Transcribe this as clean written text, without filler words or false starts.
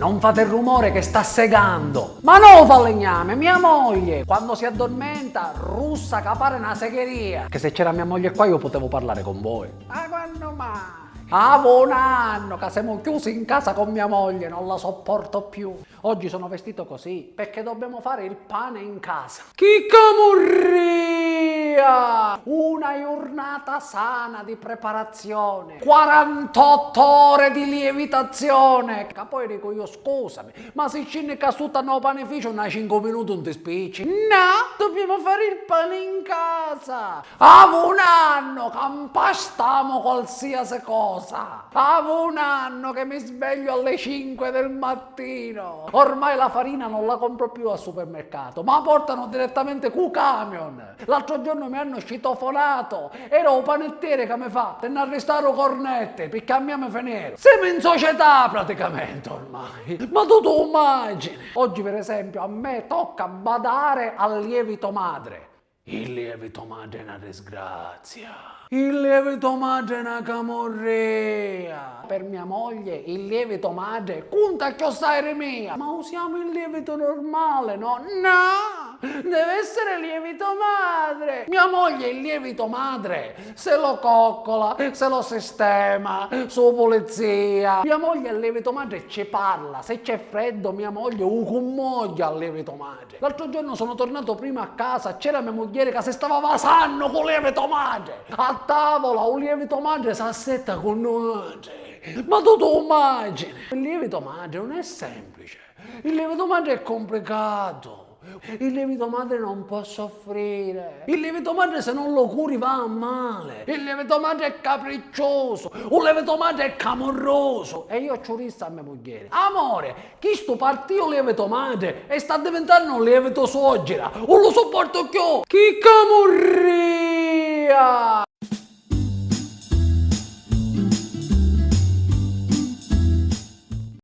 Non fate il rumore che sta segando. Ma no, falegname, mia moglie, quando si addormenta, russa che pare una segheria. Che se c'era mia moglie qua io potevo parlare con voi. Ma quando mai? Avevo un anno che siamo chiusi in casa con mia moglie, non la sopporto più. Oggi sono vestito così perché dobbiamo fare il pane in casa. Chi camurria! Una giornata sana di preparazione, 48 ore di lievitazione. Che poi dico io, scusami, ma se scende casuta no panificio, una 5 minuti non ti spicci? No, dobbiamo fare il pane in casa. Avevo un anno che impastamo qualsiasi cosa. Avevo un anno che mi sveglio alle 5 del mattino. Ormai la farina non la compro più al supermercato, ma portano direttamente con camion. L'altro giorno mi hanno citofonato. Era un panettiere che mi fa, te ne arrestare cornette, perché a me mi finire. Siamo in società praticamente ormai. Ma tu immagini. Oggi per esempio a me tocca badare al lievito madre. Il lievito madre è una disgrazia. Il lievito madre è una camorrea. Per mia moglie il lievito madre conta che osare mia. Ma usiamo il lievito normale, no? No! Deve essere lievito madre. Mia moglie il lievito madre se lo coccola, se lo sistema, su pulizia. Mia moglie il lievito madre ci parla. Se c'è freddo mia moglie ucummoglia al lievito madre. L'altro giorno sono tornato prima a casa, c'era mia moglie che si stava vasando con lievito madre. A tavola un lievito madre si assetta con noi. Ma tu immagini. Il lievito madre non è semplice. Il lievito madre è complicato. Il lievito madre non può soffrire. Il lievito madre se non lo curi va a male. Il lievito madre è capriccioso. Un lievito madre è camorroso. E io ci disse a mia moglie: amore, chi sto partito lievito madre e sta diventando un lievito suocera. Non lo sopporto più. Chi camorria?